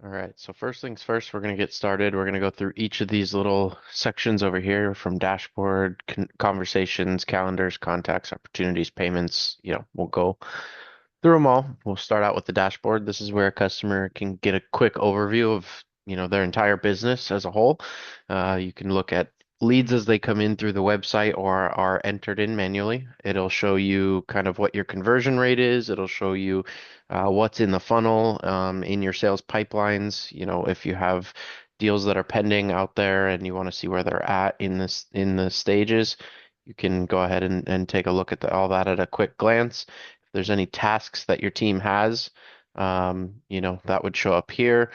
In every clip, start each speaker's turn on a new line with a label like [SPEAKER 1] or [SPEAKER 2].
[SPEAKER 1] All right, so first things first, we're going to get started. We're going to go through each of these little sections over here from dashboard, conversations, calendars, contacts, opportunities, payments. We'll go through them all. We'll start out with the dashboard. This is where a customer can get a quick overview of, their entire business as a whole. You can look at leads as they come in through the website or are entered in manually. It'll show you kind of what your conversion rate is. It'll show you what's in the funnel, in your sales pipelines. If you have deals that are pending out there and you want to see where they're at in the stages, you can go ahead and take a look at all that at a quick glance. If there's any tasks that your team has, that would show up here.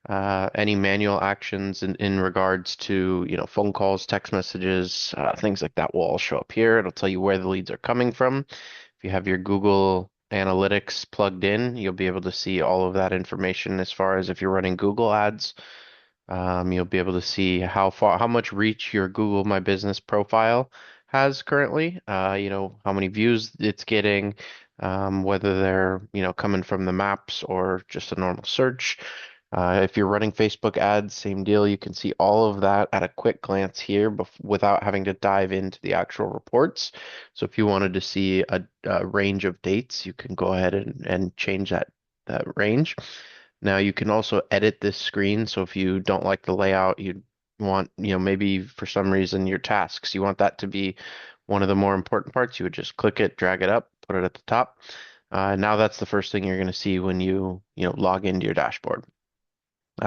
[SPEAKER 1] Any manual actions in regards to, phone calls, text messages, things like that will all show up here. It'll tell you where the leads are coming from. If you have your Google Analytics plugged in, you'll be able to see all of that information as far as if you're running Google ads. You'll be able to see how much reach your Google My Business profile has currently. How many views it's getting, whether they're, coming from the maps or just a normal search. If you're running Facebook ads, same deal. You can see all of that at a quick glance here without having to dive into the actual reports. So if you wanted to see a range of dates, you can go ahead and change that range. Now you can also edit this screen. So if you don't like the layout, you want, maybe for some reason your tasks, you want that to be one of the more important parts, you would just click it, drag it up, put it at the top. Now that's the first thing you're going to see when you log into your dashboard.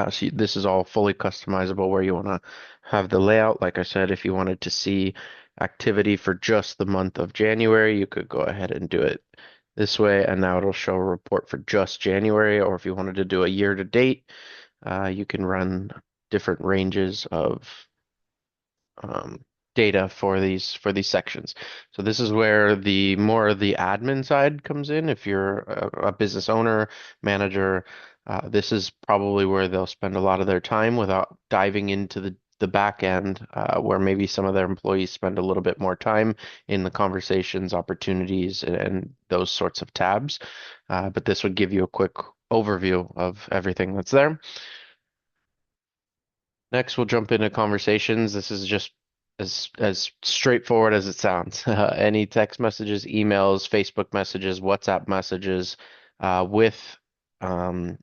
[SPEAKER 1] So this is all fully customizable where you want to have the layout. Like I said, if you wanted to see activity for just the month of January, you could go ahead and do it this way, and now it'll show a report for just January. Or if you wanted to do a year to date, you can run different ranges of um, data for these sections. So this is where the more of the admin side comes in. If you're a business owner, manager, this is probably where they'll spend a lot of their time without diving into the back end, where maybe some of their employees spend a little bit more time in the conversations, opportunities, and those sorts of tabs. But this would give you a quick overview of everything that's there. Next, we'll jump into conversations. This is just as straightforward as it sounds. Any text messages, emails, Facebook messages, WhatsApp messages, with um,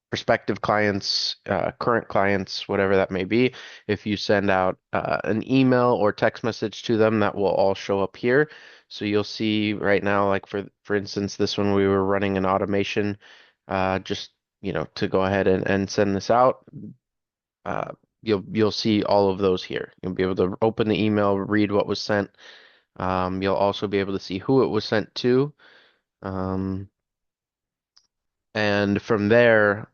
[SPEAKER 1] prospective clients, current clients, whatever that may be. If you send out an email or text message to them, that will all show up here. So you'll see right now, like for instance, this one we were running an automation, just to go ahead and send this out. uh, you'll see all of those here. You'll be able to open the email, read what was sent. You'll also be able to see who it was sent to. Um, and from there,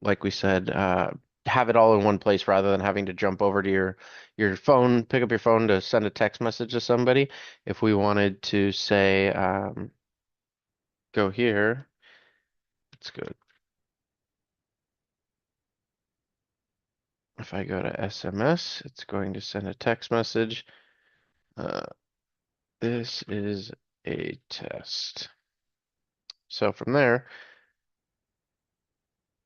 [SPEAKER 1] like we said, have it all in one place rather than having to jump over to your phone, pick up your phone to send a text message to somebody. If we wanted to say, go here, let's go. If I go to SMS, it's going to send a text message. Uh, this is a test. So from there,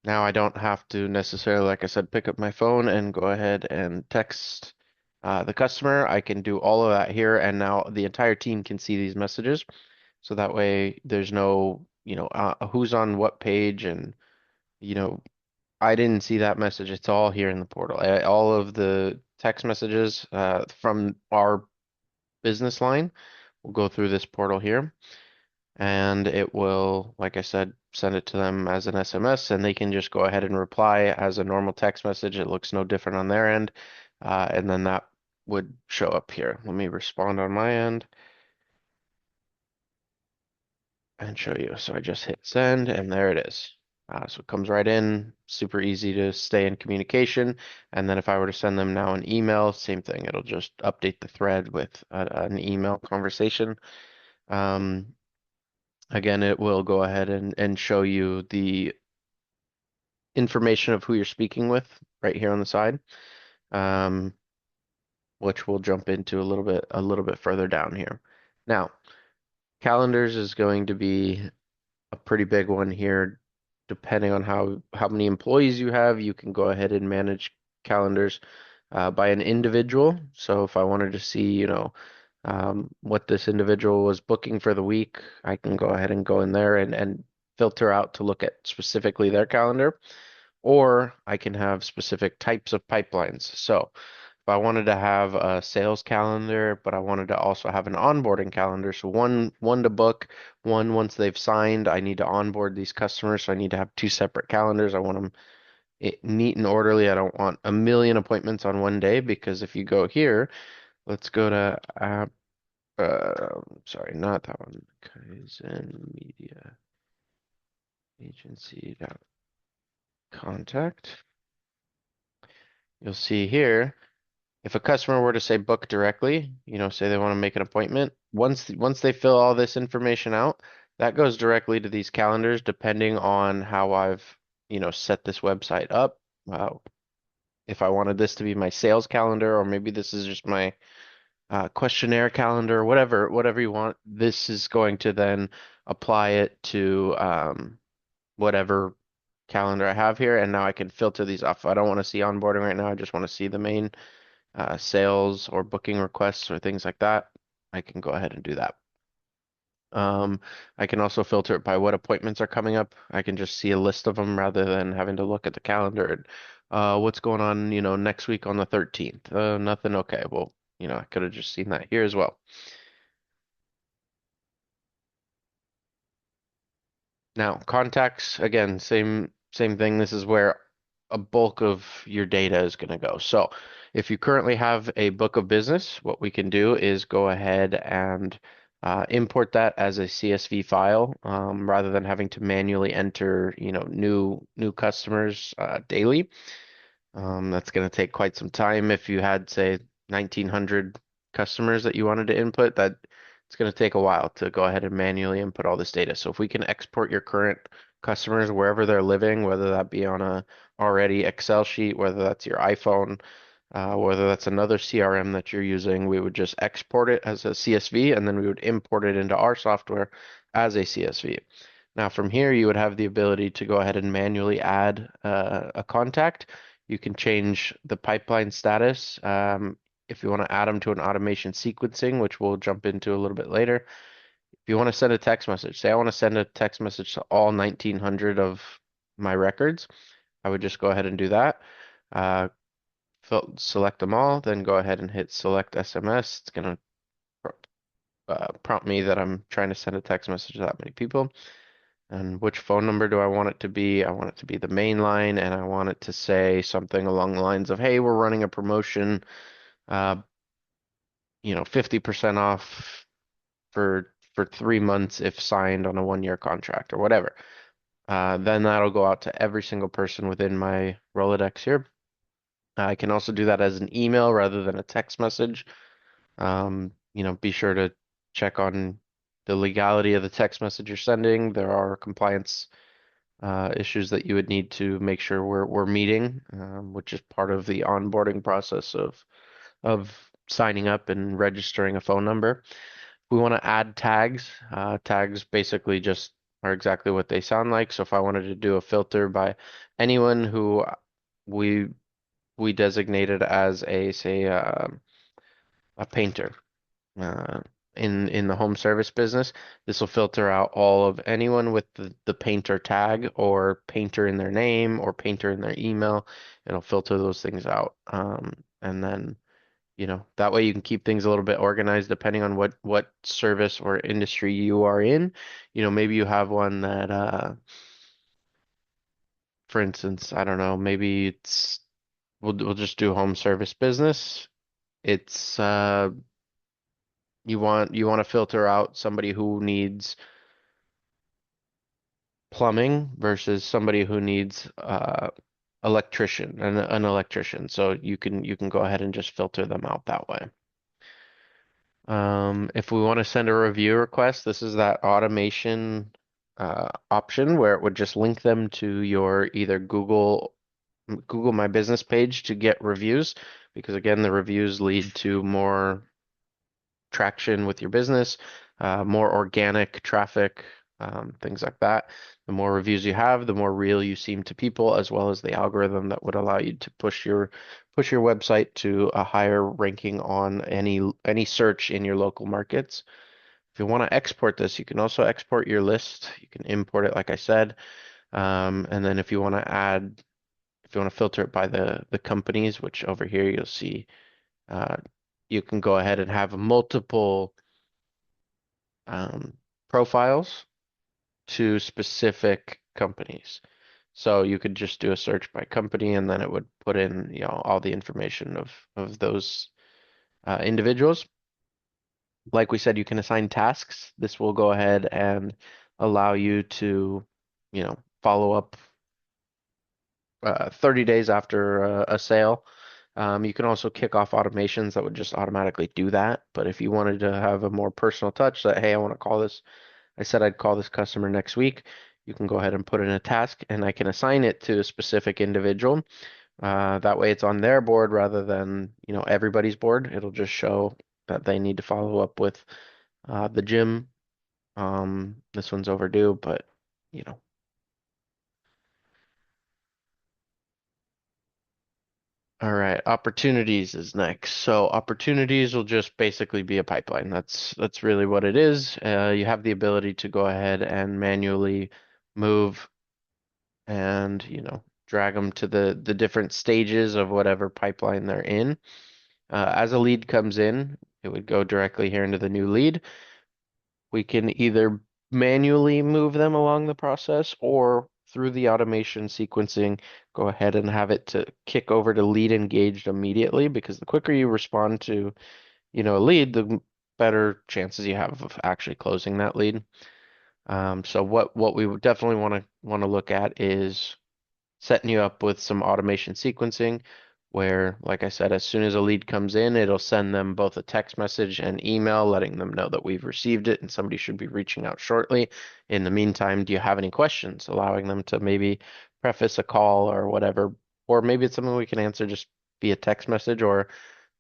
[SPEAKER 1] now I don't have to necessarily, like I said, pick up my phone and go ahead and text the customer. I can do all of that here, and now the entire team can see these messages. So that way, there's no, who's on what page, and you know, I didn't see that message. It's all here in the portal. All of the text messages from our business line will go through this portal here. And it will, like I said, send it to them as an SMS, and they can just go ahead and reply as a normal text message. It looks no different on their end, and then that would show up here. Let me respond on my end and show you. So I just hit send, and there it is. So it comes right in, super easy to stay in communication. And then if I were to send them now an email, same thing. It'll just update the thread with an email conversation. Um, Again, it will go ahead and show you the information of who you're speaking with right here on the side, um, which we'll jump into a little bit further down here. Now, calendars is going to be a pretty big one here. depending on how many employees you have, you can go ahead and manage calendars by an individual. So if I wanted to see, what this individual was booking for the week, I can go ahead and go in there and filter out to look at specifically their calendar, or I can have specific types of pipelines. So if I wanted to have a sales calendar, but I wanted to also have an onboarding calendar, so one to book, one once they've signed, I need to onboard these customers, so I need to have two separate calendars. I want them neat and orderly. I don't want a million appointments on one day because if you go here, let's go to sorry, not that one. Kaizen Media Agency contact. You'll see here. If a customer were to say book directly, say they want to make an appointment, once they fill all this information out, that goes directly to these calendars depending on how I've, set this website up. Uh, if I wanted this to be my sales calendar, or maybe this is just my questionnaire calendar, whatever you want, this is going to then apply it to whatever calendar I have here, and now I can filter these off. I don't want to see onboarding right now. I just want to see the main sales or booking requests or things like that, I can go ahead and do that. Um, I can also filter it by what appointments are coming up. I can just see a list of them rather than having to look at the calendar and what's going on, next week on the 13th. Nothing. Okay. Well, I could have just seen that here as well. Now, contacts, again, same thing. This is where a bulk of your data is going to go. So, if you currently have a book of business, what we can do is go ahead and import that as a CSV file, rather than having to manually enter, new customers daily. That's going to take quite some time. If you had, say, 1,900 customers that you wanted to input, that it's going to take a while to go ahead and manually input all this data. So if we can export your current customers wherever they're living, whether that be on a already Excel sheet, whether that's your iPhone, whether that's another CRM that you're using, we would just export it as a CSV and then we would import it into our software as a CSV. Now from here, you would have the ability to go ahead and manually add a contact. You can change the pipeline status if you want to add them to an automation sequencing, which we'll jump into a little bit later. If you want to send a text message, say I want to send a text message to all 1,900 of my records, I would just go ahead and do that. Uh, select them all, then go ahead and hit select SMS. It's going to prompt me that I'm trying to send a text message to that many people. And which phone number do I want it to be? I want it to be the main line, and I want it to say something along the lines of, "Hey, we're running a promotion, uh, 50% off for 3 months if signed on a 1 year contract or whatever." Then that'll go out to every single person within my Rolodex here. I can also do that as an email rather than a text message. Be sure to check on the legality of the text message you're sending. There are compliance issues that you would need to make sure we're meeting, which is part of the onboarding process of signing up and registering a phone number. We want to add tags. Tags basically just are exactly what they sound like. So if I wanted to do a filter by anyone who we we designated as a say a painter uh, in the home service business. This will filter out all of anyone with the painter tag or painter in their name or painter in their email. It'll filter those things out. And then, that way you can keep things a little bit organized depending on what service or industry you are in. Maybe you have one that, for instance, I don't know, maybe we'll just do home service business. It's you want to filter out somebody who needs plumbing versus somebody who needs an electrician. So you can go ahead and just filter them out that way. If we want to send a review request, this is that automation option where it would just link them to your either Google My Business page to get reviews, because again, the reviews lead to more traction with your business, more organic traffic things like that. The more reviews you have, the more real you seem to people, as well as the algorithm that would allow you to push your website to a higher ranking on any search in your local markets. If you want to export this, you can also export your list. You can import it, like I said. And then if you want to filter it by the companies, which over here you'll see, uh, you can go ahead and have multiple um, profiles to specific companies. So you could just do a search by company, and then it would put in, all the information of those individuals. Like we said, you can assign tasks. This will go ahead and allow you to, follow up 30 days after a sale. You can also kick off automations that would just automatically do that. But if you wanted to have a more personal touch that, hey, I want to call this, I said I'd call this customer next week, you can go ahead and put in a task and I can assign it to a specific individual. That way it's on their board rather than, everybody's board. It'll just show that they need to follow up with the gym. This one's overdue, but you know. All right, opportunities is next. So opportunities will just basically be a pipeline. That's really what it is. You have the ability to go ahead and manually move and, drag them to the different stages of whatever pipeline they're in. As a lead comes in, it would go directly here into the new lead. We can either manually move them along the process or through the automation sequencing, go ahead and have it to kick over to lead engaged immediately because the quicker you respond to, a lead, the better chances you have of actually closing that lead. So what we would definitely want to look at is setting you up with some automation sequencing where, like I said, as soon as a lead comes in, it'll send them both a text message and email letting them know that we've received it and somebody should be reaching out shortly. In the meantime, do you have any questions? Allowing them to maybe preface a call or whatever, or maybe it's something we can answer just via text message, or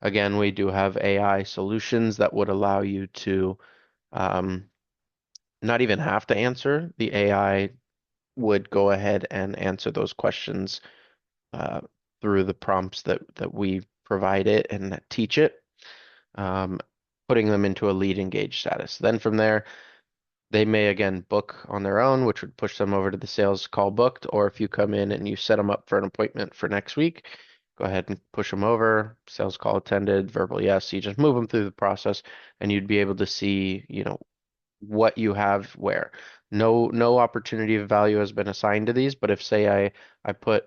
[SPEAKER 1] again, we do have AI solutions that would allow you to um, not even have to answer. The AI would go ahead and answer those questions uh, through the prompts that we provide it and that teach it, um, putting them into a lead engaged status. Then from there, they may again book on their own, which would push them over to the sales call booked. Or if you come in and you set them up for an appointment for next week, go ahead and push them over, sales call attended, verbal yes. You just move them through the process and you'd be able to see, what you have where. No opportunity of value has been assigned to these, but if say I put,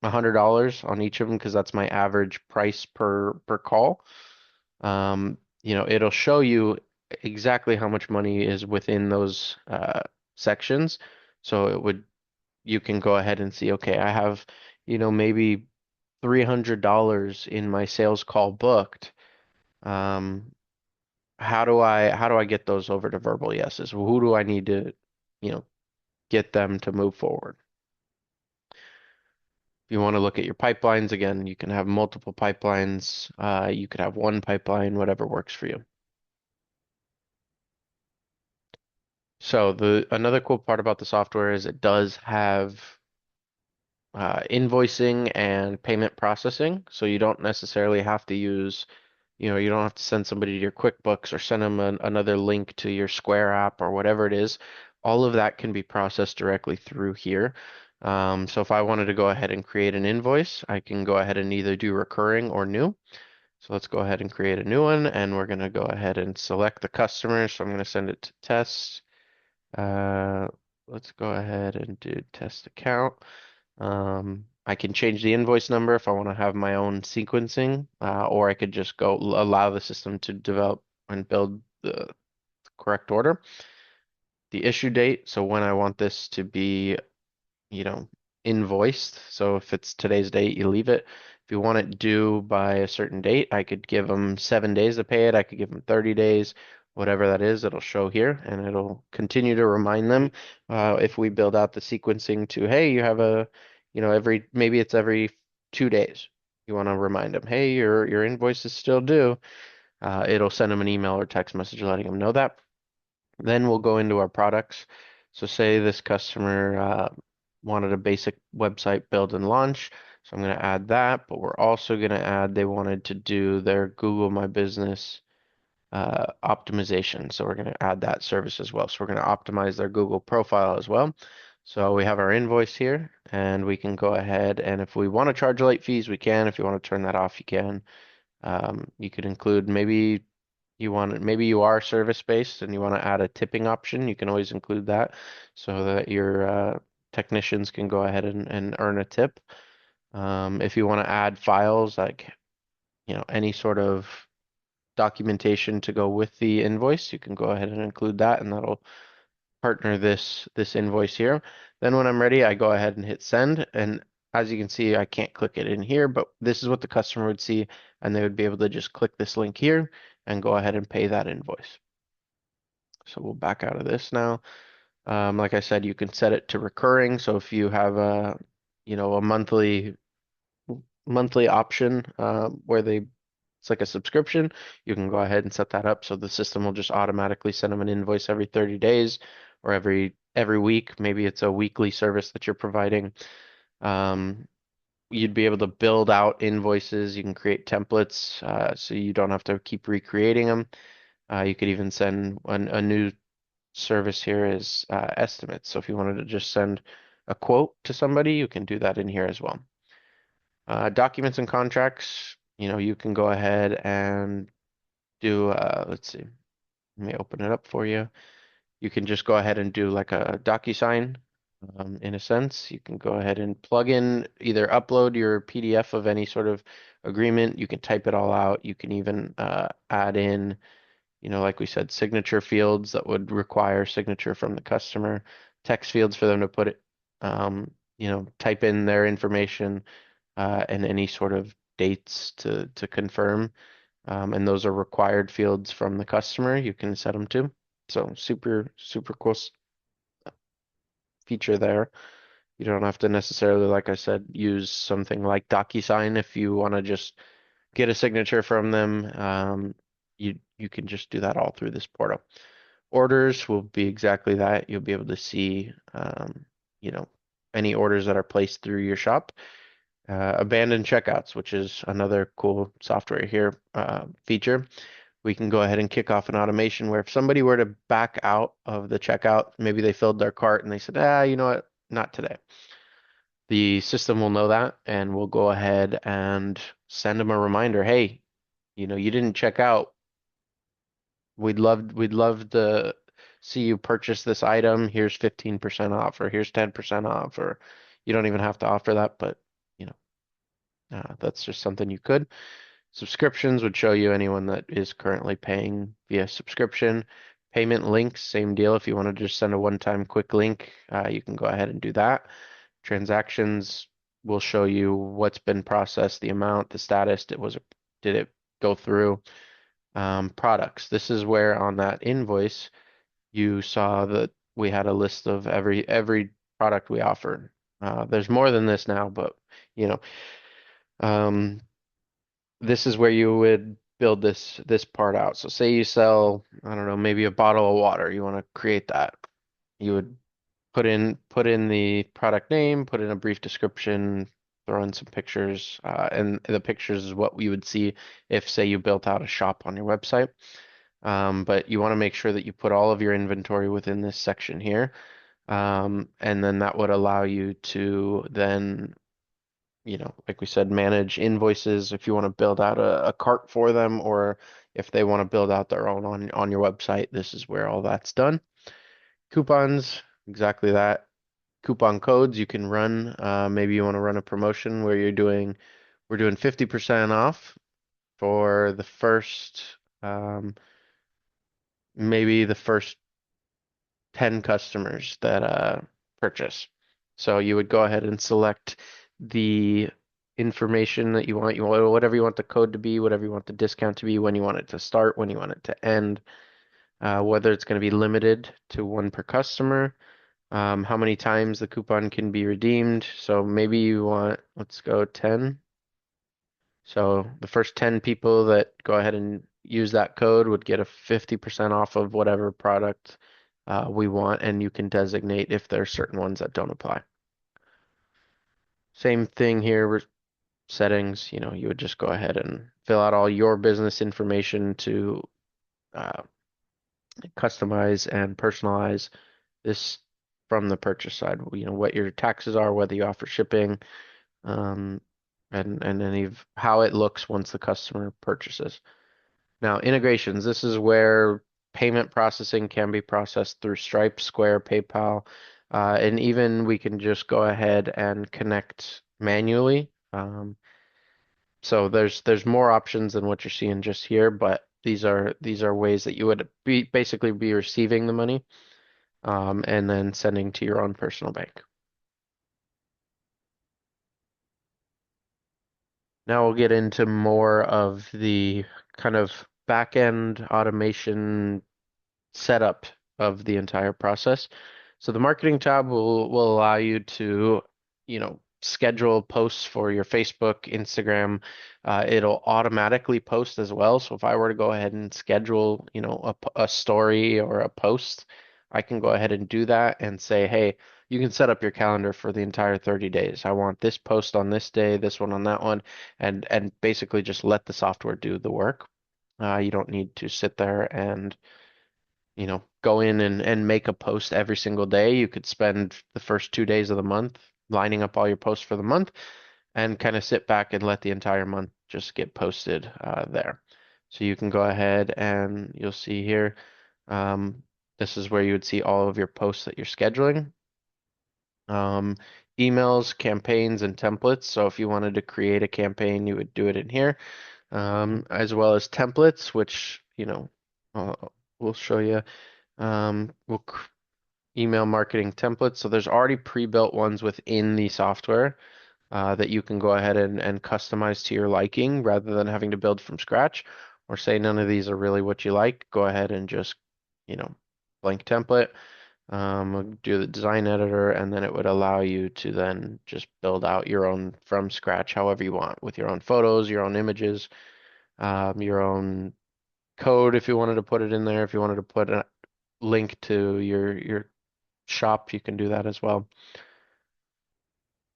[SPEAKER 1] $100 on each of them because that's my average price per call, it'll show you exactly how much money is within those sections. So you can go ahead and see, okay, I have, maybe $300 in my sales call booked. Um, how do I get those over to verbal yeses? Who do I need to, you know, get them to move forward? If you want to look at your pipelines, again, you can have multiple pipelines. You could have one pipeline, whatever works for you. So the another cool part about the software is it does have invoicing and payment processing. So you don't necessarily have to use, you don't have to send somebody to your QuickBooks or send them another link to your Square app or whatever it is. All of that can be processed directly through here. So if I wanted to go ahead and create an invoice, I can go ahead and either do recurring or new. So let's go ahead and create a new one, and we're going to go ahead and select the customer. So I'm going to send it to test. Uh, let's go ahead and do test account. I can change the invoice number if I want to have my own sequencing, or I could just go allow the system to develop and build the correct order. The issue date, so when I want this to be, you know, invoiced. So if it's today's date, you leave it. If you want it due by a certain date, I could give them 7 days to pay it. I could give them 30 days, whatever that is, it'll show here and it'll continue to remind them. If we build out the sequencing to, hey, you have maybe it's every 2 days. You want to remind them, hey, your invoice is still due. It'll send them an email or text message letting them know that. Then we'll go into our products. So say this customer wanted a basic website build and launch. So I'm going to add that, but we're also going to add they wanted to do their Google My Business optimization. So we're going to add that service as well. So we're going to optimize their Google profile as well. So we have our invoice here and we can go ahead and if we want to charge late fees, we can. If you want to turn that off, you can. You could include maybe you are service based and you want to add a tipping option. You can always include that so that your technicians can go ahead and earn a tip. If you want to add files like, any sort of documentation to go with the invoice, you can go ahead and include that and that'll partner this invoice here. Then when I'm ready, I go ahead and hit send. And as you can see, I can't click it in here, but this is what the customer would see, and they would be able to just click this link here and go ahead and pay that invoice. So we'll back out of this now. Like I said, you can set it to recurring. So if you have a monthly option where it's like a subscription, you can go ahead and set that up. So the system will just automatically send them an invoice every 30 days or every week. Maybe it's a weekly service that you're providing. Um, you'd be able to build out invoices. You can create templates so you don't have to keep recreating them. You could even send a new service here is estimates. So if you wanted to just send a quote to somebody, you can do that in here as well. Documents and contracts, you can go ahead and do, let's see, let me open it up for you. You can just go ahead and do like a DocuSign, in a sense. You can go ahead and plug in, either upload your PDF of any sort of agreement. You can type it all out. You can even add in, like we said, signature fields that would require signature from the customer, text fields for them to put it, type in their information and any sort of dates to confirm. And those are required fields from the customer. You can set them to. So super, super cool feature there. You don't have to necessarily, like I said, use something like DocuSign if you want to just get a signature from them. You can just do that all through this portal. Orders will be exactly that. You'll be able to see, you know, any orders that are placed through your shop. Abandoned checkouts, which is another cool software here feature. We can go ahead and kick off an automation where if somebody were to back out of the checkout, maybe they filled their cart and they said, you know what, not today. The system will know that and we'll go ahead and send them a reminder. Hey, you didn't check out. We'd love to see you purchase this item. Here's 15% off, or here's 10% off, or you don't even have to offer that, but you know, that's just something you could. Subscriptions would show you anyone that is currently paying via subscription. Payment links, same deal. If you want to just send a one-time quick link, you can go ahead and do that. Transactions will show you what's been processed, the amount, the status, did it go through? Products. This is where on that invoice you saw that we had a list of every product we offered. There's more than this now, but you know, um, this is where you would build this part out. So say you sell, I don't know, maybe a bottle of water. You want to create that. You would put in the product name, put in a brief description, throw in some pictures, and the pictures is what we would see if, say, you built out a shop on your website. But you want to make sure that you put all of your inventory within this section here. And then that would allow you to then, like we said, manage invoices if you want to build out a cart for them, or if they want to build out their own on your website, this is where all that's done. Coupons, exactly that. Coupon codes you can run. Maybe you want to run a promotion where we're doing 50% off for the maybe the first 10 customers that purchase. So you would go ahead and select the information that you want whatever you want the code to be, whatever you want the discount to be, when you want it to start, when you want it to end, whether it's going to be limited to one per customer, how many times the coupon can be redeemed. So maybe you want, let's go 10. So the first 10 people that go ahead and use that code would get a 50% off of whatever product we want, and you can designate if there are certain ones that don't apply. Same thing here, settings, you would just go ahead and fill out all your business information to uh, customize and personalize this from the purchase side. What your taxes are, whether you offer shipping, um, and any of how it looks once the customer purchases. Now, integrations, this is where payment processing can be processed through Stripe, Square, PayPal, and even we can just go ahead and connect manually. So there's more options than what you're seeing just here, but these are ways that you would be basically be receiving the money, and then sending to your own personal bank. Now we'll get into more of the kind of back end automation setup of the entire process. So the marketing tab will allow you to, schedule posts for your Facebook, Instagram. It'll automatically post as well. So if I were to go ahead and schedule, a story or a post, I can go ahead and do that and say, hey, you can set up your calendar for the entire 30 days. I want this post on this day, this one on that one, and basically just let the software do the work. You don't need to sit there and go in and make a post every single day. You could spend the first 2 days of the month lining up all your posts for the month and kind of sit back and let the entire month just get posted there. So you can go ahead and you'll see here, um, this is where you would see all of your posts that you're scheduling. Um, Emails, campaigns, and templates. So if you wanted to create a campaign, you would do it in here, as well as templates, which, uh, we'll show you. We'll email marketing templates. So there's already pre-built ones within the software that you can go ahead and customize to your liking rather than having to build from scratch or say none of these are really what you like. Go ahead and just, you know, blank template. Do the design editor, and then it would allow you to then just build out your own from scratch however you want with your own photos, your own images, your own code if you wanted to put it in there. If you wanted to put a link to your shop, you can do that as well.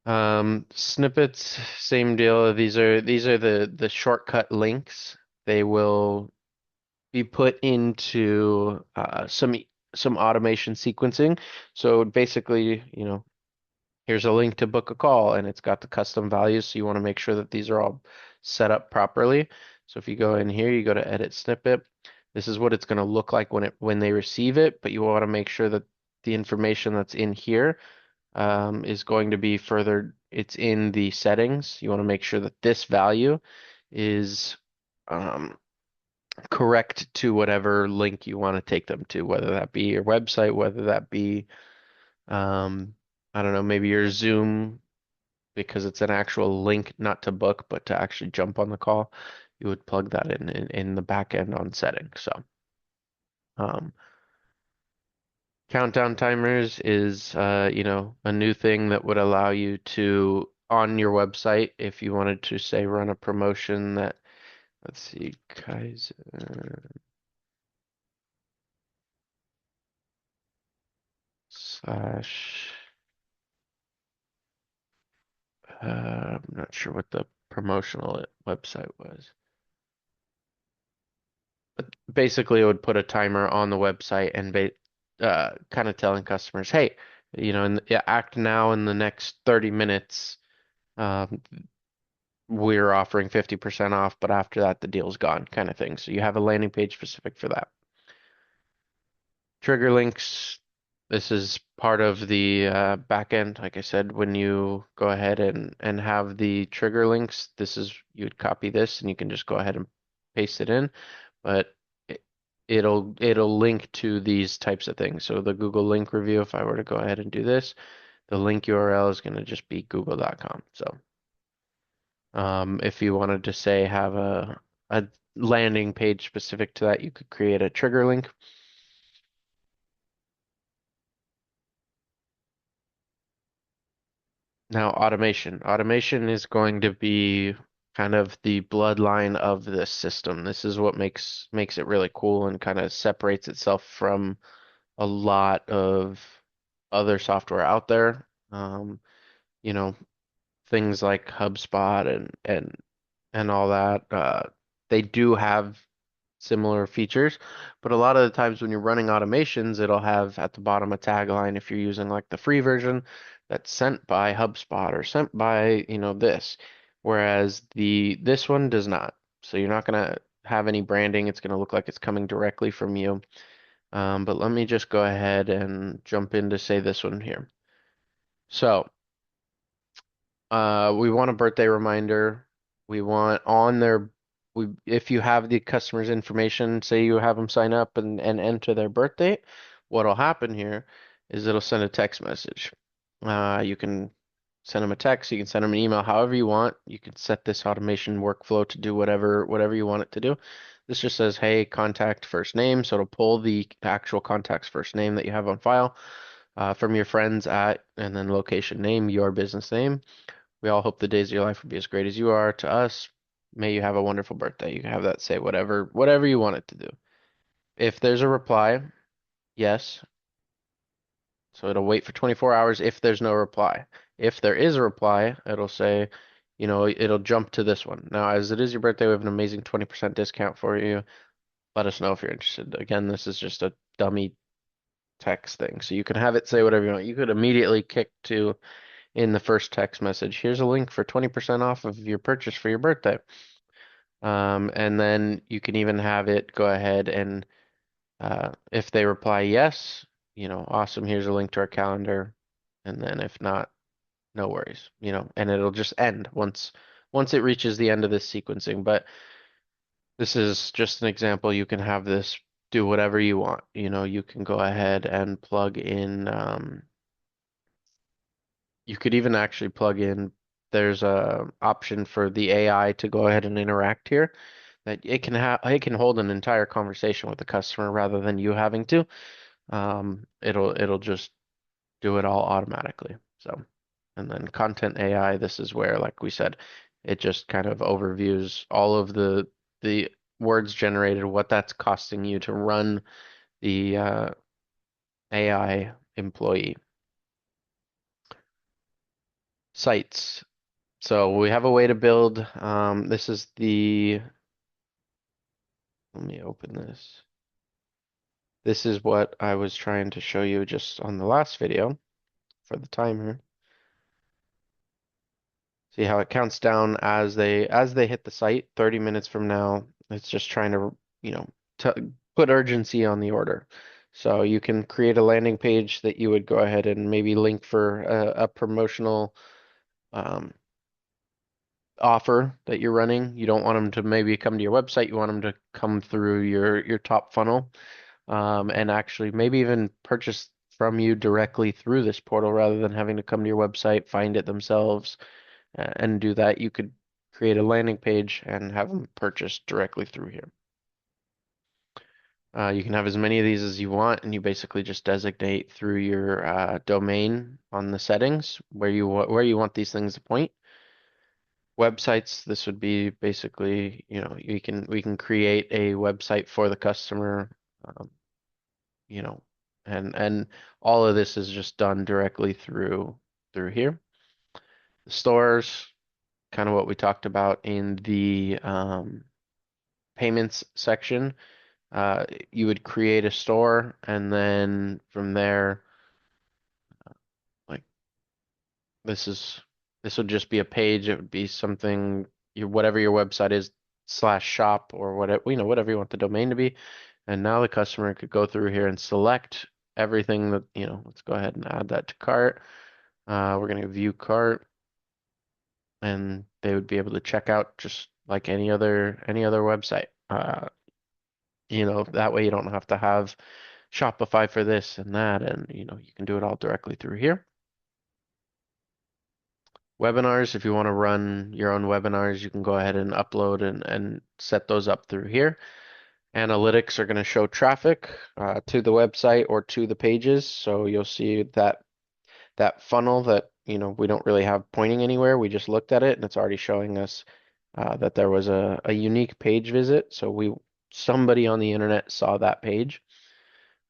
[SPEAKER 1] Snippets, same deal. These are the shortcut links. They will be put into some automation sequencing. So basically, here's a link to book a call, and it's got the custom values. So you want to make sure that these are all set up properly. So if you go in here, you go to edit snippet. This is what it's going to look like when they receive it, but you want to make sure that the information that's in here is going to be further, it's in the settings. You want to make sure that this value is um, correct to whatever link you want to take them to, whether that be your website, whether that be, um, I don't know, maybe your Zoom, because it's an actual link, not to book, but to actually jump on the call. You would plug that in the back end on settings. So, um, countdown timers is, a new thing that would allow you to, on your website, if you wanted to say run a promotion that, let's see, Kaizen slash, I'm not sure what the promotional website was. But basically, it would put a timer on the website and kind of telling customers, hey, yeah, act now in the next 30 minutes. Um, we're offering 50% off, but after that, the deal's gone, kind of thing. So you have a landing page specific for that. Trigger links. This is part of the back end. Like I said, when you go ahead and have the trigger links, you would copy this and you can just go ahead and paste it in, but it'll link to these types of things. So the Google link review, if I were to go ahead and do this, the link URL is going to just be google.com. So if you wanted to say have a landing page specific to that, you could create a trigger link. Now, automation. Automation is going to be kind of the bloodline of this system. This is what makes it really cool and kind of separates itself from a lot of other software out there. You know, things like HubSpot and all that. They do have similar features, but a lot of the times when you're running automations, it'll have at the bottom a tagline if you're using like the free version that's sent by HubSpot or sent by, this, whereas the this one does not. So you're not gonna have any branding. It's gonna look like it's coming directly from you. But let me just go ahead and jump in to say this one here. So we want a birthday reminder. We want on their, if you have the customer's information, say you have them sign up and enter their birthday, what'll happen here is it'll send a text message. You can send them a text, you can send them an email, however you want. You can set this automation workflow to do whatever you want it to do. This just says, hey, contact first name, so it'll pull the actual contact's first name that you have on file from your friends at, and then location name, your business name. We all hope the days of your life will be as great as you are to us. May you have a wonderful birthday. You can have that say whatever you want it to do. If there's a reply, yes. So it'll wait for 24 hours if there's no reply. If there is a reply, it'll say, it'll jump to this one. Now, as it is your birthday, we have an amazing 20% discount for you. Let us know if you're interested. Again, this is just a dummy text thing. So you can have it say whatever you want. You could immediately kick to in the first text message, here's a link for 20% off of your purchase for your birthday. And then you can even have it go ahead and if they reply yes, awesome, here's a link to our calendar. And then if not, no worries, and it'll just end once it reaches the end of this sequencing. But this is just an example. You can have this do whatever you want. You can go ahead and plug in you could even actually plug in, there's a option for the AI to go ahead and interact here that it can hold an entire conversation with the customer rather than you having to. It'll just do it all automatically. So, and then content AI, this is where, like we said, it just kind of overviews all of the words generated, what that's costing you to run the AI employee. Sites. So we have a way to build. This is let me open this. This is what I was trying to show you just on the last video for the timer. See how it counts down as they hit the site. 30 minutes from now, it's just trying to, you know, to put urgency on the order. So you can create a landing page that you would go ahead and maybe link for a promotional um, offer that you're running. You don't want them to maybe come to your website. You want them to come through your top funnel, and actually maybe even purchase from you directly through this portal rather than having to come to your website, find it themselves, and do that. You could create a landing page and have them purchase directly through here. You can have as many of these as you want, and you basically just designate through your domain on the settings where you want these things to point. Websites, this would be basically, we can create a website for the customer, um, you know, and all of this is just done directly through here. The stores, kind of what we talked about in the payments section. You would create a store, and then from there, like this is this would just be a page. It would be something whatever your website is slash shop or whatever whatever you want the domain to be. And now the customer could go through here and select everything that let's go ahead and add that to cart. We're gonna view cart, and they would be able to check out just like any other website. That way you don't have to have Shopify for this and that, and you can do it all directly through here. Webinars, if you want to run your own webinars, you can go ahead and upload and set those up through here. Analytics are going to show traffic to the website or to the pages. So you'll see that funnel that we don't really have pointing anywhere. We just looked at it and it's already showing us that there was a unique page visit. So somebody on the internet saw that page.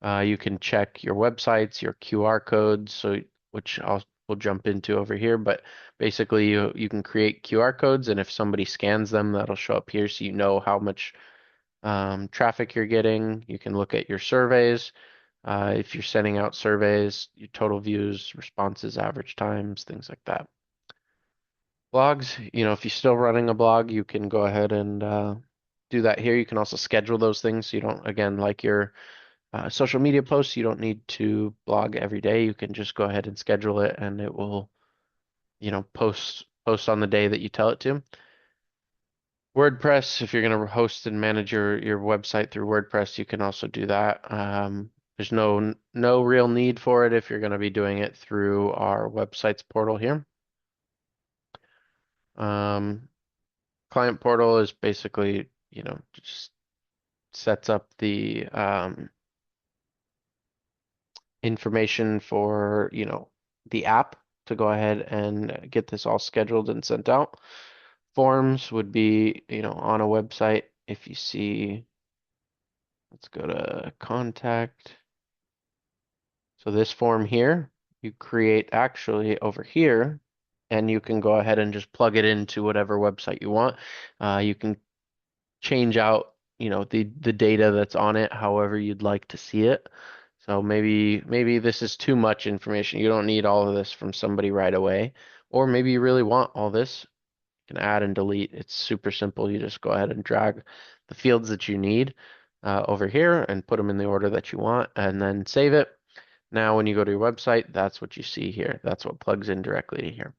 [SPEAKER 1] You can check your websites, your QR codes, so which we'll jump into over here, but basically you can create QR codes, and if somebody scans them, that'll show up here so you know how much traffic you're getting. You can look at your surveys. If you're sending out surveys, your total views, responses, average times, things like that. Blogs, if you're still running a blog, you can go ahead and do that here. You can also schedule those things so you don't, again, like your social media posts, you don't need to blog every day. You can just go ahead and schedule it and it will, post on the day that you tell it to. WordPress, if you're going to host and manage your website through WordPress, you can also do that. There's no real need for it if you're going to be doing it through our websites portal here. Um, Client portal is basically, just sets up the information for, the app to go ahead and get this all scheduled and sent out. Forms would be, on a website. If you see, let's go to contact. So this form here, you create actually over here, and you can go ahead and just plug it into whatever website you want. You can change out, the data that's on it however you'd like to see it. So maybe this is too much information. You don't need all of this from somebody right away. Or maybe you really want all this. You can add and delete. It's super simple. You just go ahead and drag the fields that you need over here and put them in the order that you want and then save it. Now when you go to your website, that's what you see here. That's what plugs in directly to here.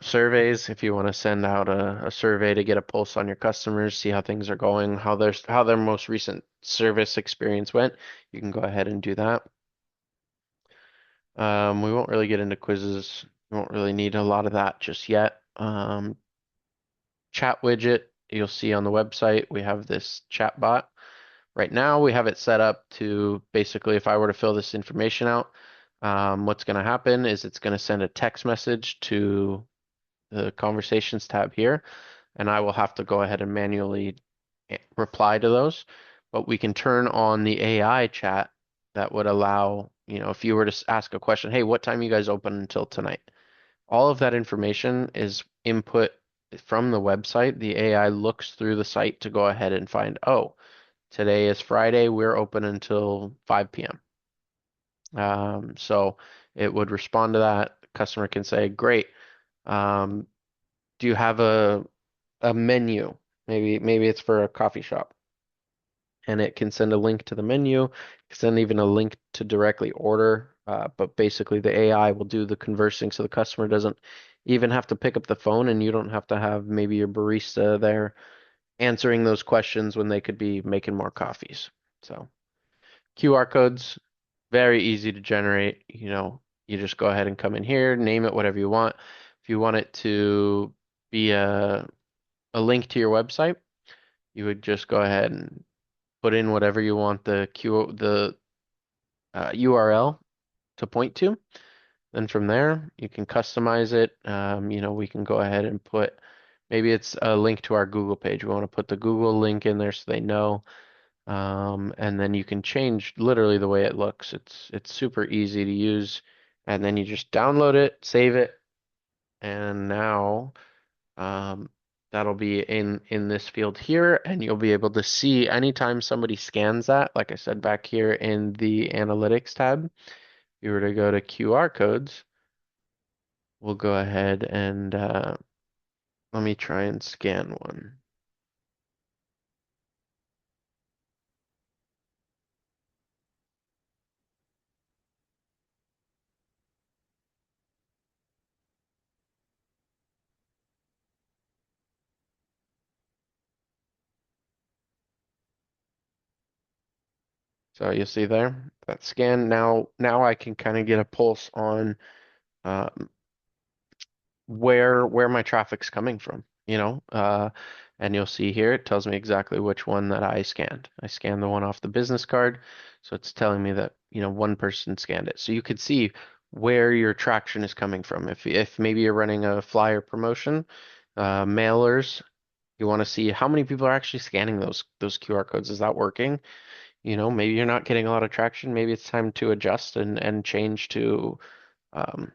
[SPEAKER 1] Surveys, if you want to send out a survey to get a pulse on your customers, see how things are going, how their most recent service experience went, you can go ahead and do that. We won't really get into quizzes. We won't really need a lot of that just yet. Chat widget, you'll see on the website, we have this chat bot. Right now, we have it set up to basically, if I were to fill this information out, what's going to happen is it's going to send a text message to the conversations tab here, and I will have to go ahead and manually reply to those. But we can turn on the AI chat that would allow, if you were to ask a question, hey, what time you guys open until tonight? All of that information is input from the website. The AI looks through the site to go ahead and find, oh, today is Friday, we're open until 5 p.m. So it would respond to that. The customer can say, great. Um, do you have a menu? Maybe it's for a coffee shop. And it can send a link to the menu, send even a link to directly order. But basically, the AI will do the conversing, so the customer doesn't even have to pick up the phone, and you don't have to have maybe your barista there answering those questions when they could be making more coffees. So QR codes, very easy to generate. You just go ahead and come in here, name it whatever you want. If you want it to be a link to your website, you would just go ahead and put in whatever you want the URL to point to. Then from there, you can customize it. We can go ahead and put, maybe it's a link to our Google page. We want to put the Google link in there so they know. And then you can change literally the way it looks. It's super easy to use. And then you just download it, save it, and now um, that'll be in this field here, and you'll be able to see anytime somebody scans that, like I said back here in the analytics tab, if you were to go to QR codes, we'll go ahead and let me try and scan one. So you'll see there that scan. Now I can kind of get a pulse on um, where my traffic's coming from, and you'll see here it tells me exactly which one that I scanned. I scanned the one off the business card, so it's telling me that, one person scanned it. So you could see where your traction is coming from. If maybe you're running a flyer promotion, mailers, You want to see how many people are actually scanning those QR codes. Is that working? Maybe you're not getting a lot of traction. Maybe it's time to adjust and change to um,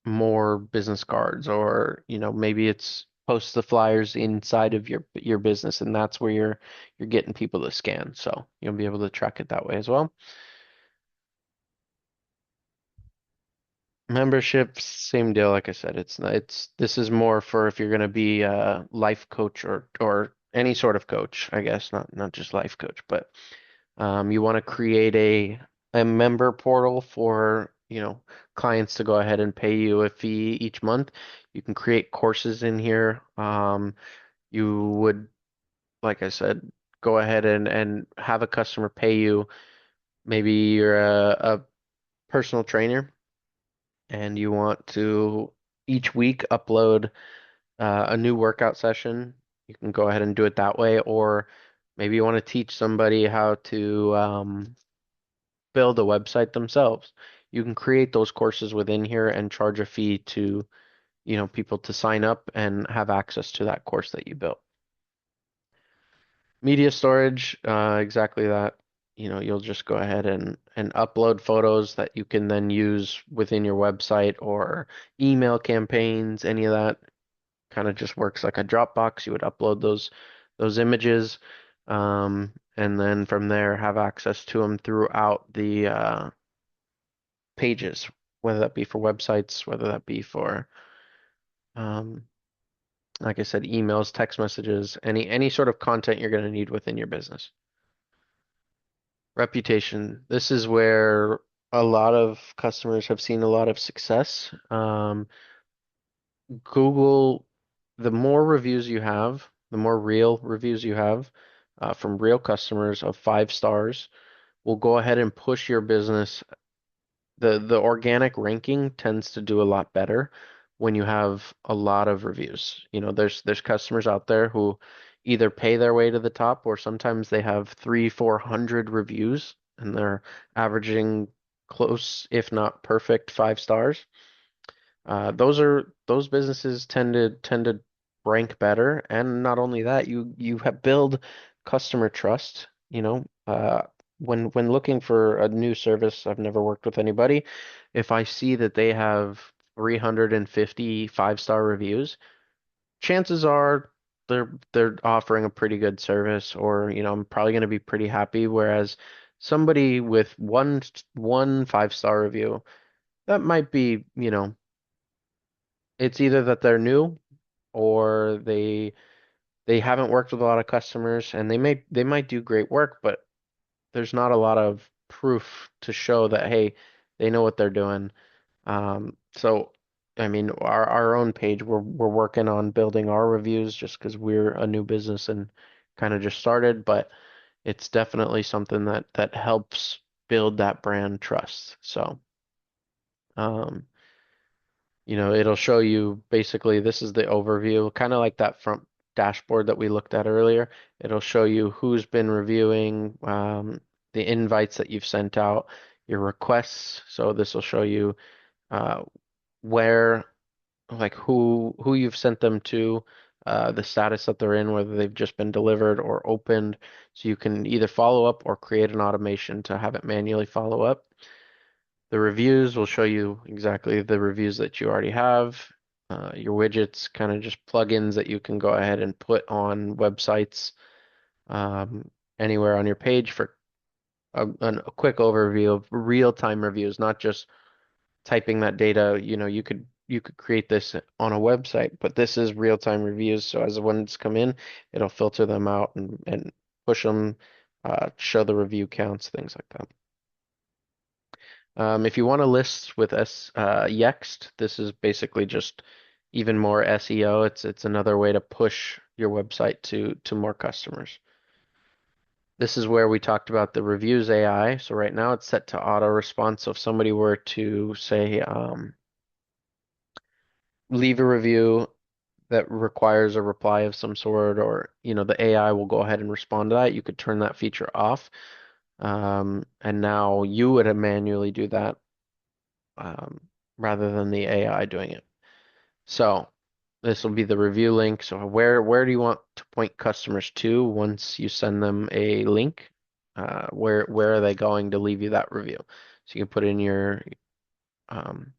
[SPEAKER 1] more business cards, or maybe it's post the flyers inside of your business, and that's where you're getting people to scan. So you'll be able to track it that way as well. Membership, same deal. Like I said, this is more for if you're going to be a life coach or any sort of coach, I guess, not just life coach, but you want to create a member portal for, clients to go ahead and pay you a fee each month. You can create courses in here. You would, like I said, go ahead and have a customer pay you. Maybe you're a personal trainer and you want to each week upload a new workout session. You can go ahead and do it that way, or maybe you want to teach somebody how to build a website themselves. You can create those courses within here and charge a fee to, people to sign up and have access to that course that you built. Media storage, exactly that. You'll just go ahead and upload photos that you can then use within your website or email campaigns, any of that kind of just works like a Dropbox. You would upload those images, and then from there have access to them throughout the pages, whether that be for websites, whether that be for, um, like I said, emails, text messages, any sort of content you're going to need within your business. Reputation. This is where a lot of customers have seen a lot of success. Google, the more reviews you have, the more real reviews you have from real customers of 5 stars, will go ahead and push your business. The organic ranking tends to do a lot better when you have a lot of reviews. There's customers out there who either pay their way to the top, or sometimes they have 400 reviews and they're averaging close, if not perfect, 5 stars. Those businesses tend to rank better, and not only that, you have build customer trust. When looking for a new service, I've never worked with anybody. If I see that they have 350 5-star reviews, chances are they're offering a pretty good service, or I'm probably going to be pretty happy. Whereas somebody with one 5-star review, that might be, it's either that they're new, or they haven't worked with a lot of customers, and they might do great work, but there's not a lot of proof to show that, hey, they know what they're doing. So I mean, our own page, we're working on building our reviews just because we're a new business and kind of just started, but it's definitely something that helps build that brand trust. So um it'll show you, basically, this is the overview, kind of like that front dashboard that we looked at earlier. It'll show you who's been reviewing, the invites that you've sent out, your requests. So this will show you uh, where, like who you've sent them to, the status that they're in, whether they've just been delivered or opened. So you can either follow up or create an automation to have it manually follow up. The reviews will show you exactly the reviews that you already have. Your widgets, kind of just plugins that you can go ahead and put on websites, um, anywhere on your page for a quick overview of real-time reviews, not just typing that data. You could create this on a website, but this is real-time reviews. So as the ones come in, it'll filter them out and push them, show the review counts, things like that. If you want to list with Yext, this is basically just even more SEO. It's another way to push your website to more customers. This is where we talked about the reviews AI. So right now it's set to auto response. So if somebody were to say, leave a review that requires a reply of some sort, or the AI will go ahead and respond to that. You could turn that feature off, and now you would manually do that, um, rather than the AI doing it. So This will be the review link. So where do you want to point customers to once you send them a link? Where are they going to leave you that review? So you can put in your um,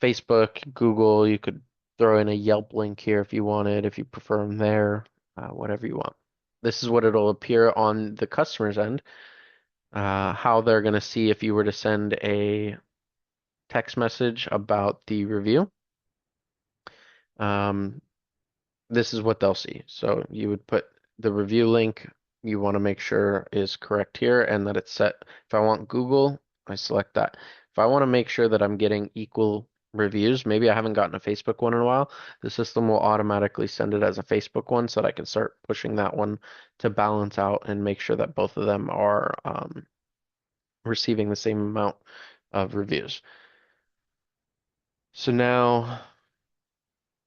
[SPEAKER 1] Facebook, Google. You could throw in a Yelp link here if you wanted, if you prefer them there, whatever you want. This is what it'll appear on the customer's end. How they're going to see if you were to send a text message about the review. Um, this is what they'll see. So you would put the review link you want to make sure is correct here and that it's set. If I want Google, I select that. If I want to make sure that I'm getting equal reviews, maybe I haven't gotten a Facebook one in a while, the system will automatically send it as a Facebook one so that I can start pushing that one to balance out and make sure that both of them are receiving the same amount of reviews. So now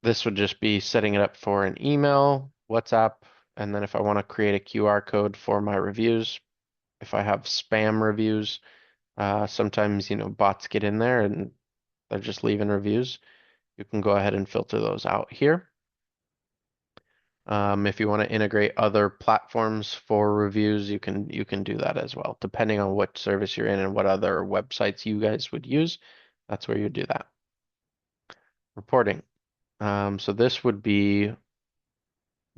[SPEAKER 1] this would just be setting it up for an email, WhatsApp, and then if I want to create a QR code for my reviews, if I have spam reviews, sometimes, bots get in there and they're just leaving reviews. You can go ahead and filter those out here. If you want to integrate other platforms for reviews, you can do that as well, depending on what service you're in and what other websites you guys would use. That's where you do that. Reporting. So this would be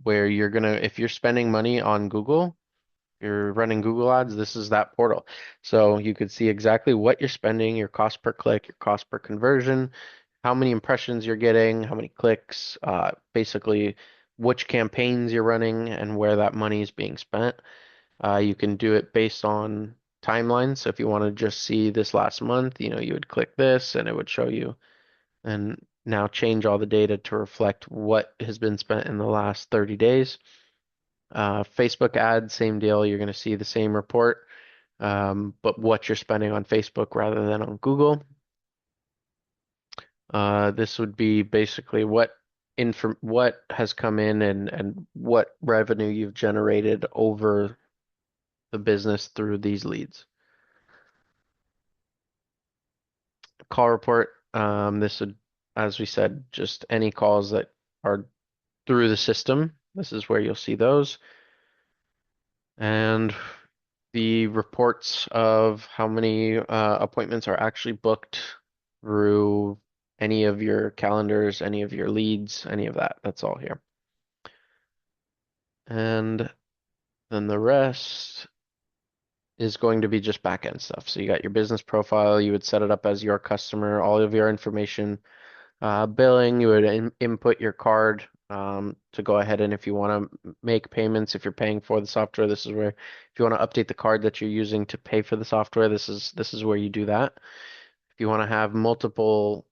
[SPEAKER 1] where if you're spending money on Google, you're running Google ads, this is that portal. So you could see exactly what you're spending, your cost per click, your cost per conversion, how many impressions you're getting, how many clicks, basically which campaigns you're running and where that money is being spent. You can do it based on timelines. So if you want to just see this last month, you would click this and it would show you and now change all the data to reflect what has been spent in the last 30 days. Facebook ads, same deal. You're going to see the same report, but what you're spending on Facebook rather than on Google. This would be basically what has come in and what revenue you've generated over the business through these leads. Call report. This would, as we said, just any calls that are through the system. This is where you'll see those. And the reports of how many appointments are actually booked through any of your calendars, any of your leads, any of that. That's all here. And then the rest is going to be just backend stuff. So you got your business profile, you would set it up as your customer, all of your information, billing, you would input your card to go ahead and if you want to make payments, if you're paying for the software, this is where if you want to update the card that you're using to pay for the software, this is where you do that. If you want to have multiple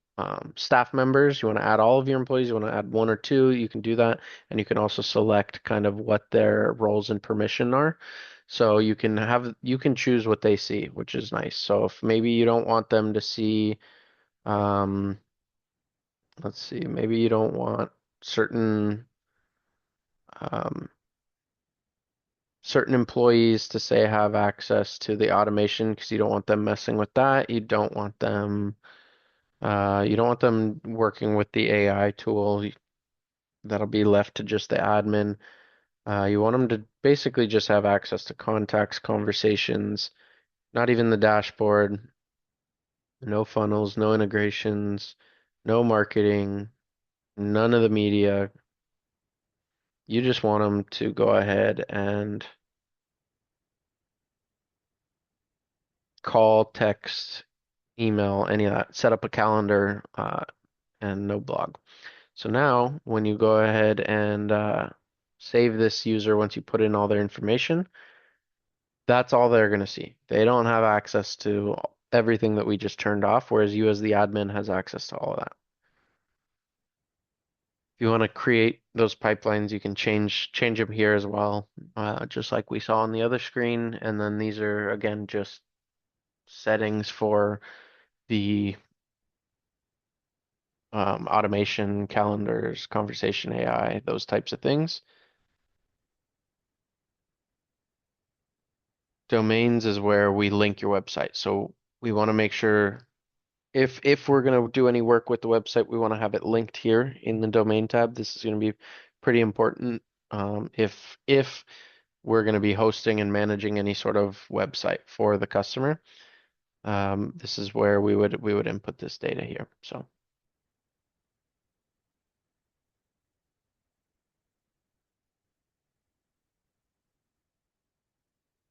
[SPEAKER 1] staff members, you want to add all of your employees, you want to add one or two, you can do that. And you can also select kind of what their roles and permission are. So you can choose what they see, which is nice. So if maybe you don't want them to see, um, let's see, maybe you don't want certain um, certain employees to say have access to the automation because you don't want them messing with that. You don't want them working with the AI tool that'll be left to just the admin. You want them to basically just have access to contacts, conversations, not even the dashboard, no funnels, no integrations, no marketing, none of the media. You just want them to go ahead and call, text, email, any of that, set up a calendar, and no blog. So now when you go ahead and save this user once you put in all their information, that's all they're going to see. They don't have access to everything that we just turned off, whereas you as the admin has access to all of that. If you want to create those pipelines, you can change them here as well, just like we saw on the other screen. And then these are again just settings for the automation, calendars, conversation AI, those types of things. Domains is where we link your website. So we want to make sure If we're going to do any work with the website, we want to have it linked here in the domain tab. This is going to be pretty important. If we're going to be hosting and managing any sort of website for the customer, this is where we would input this data here. So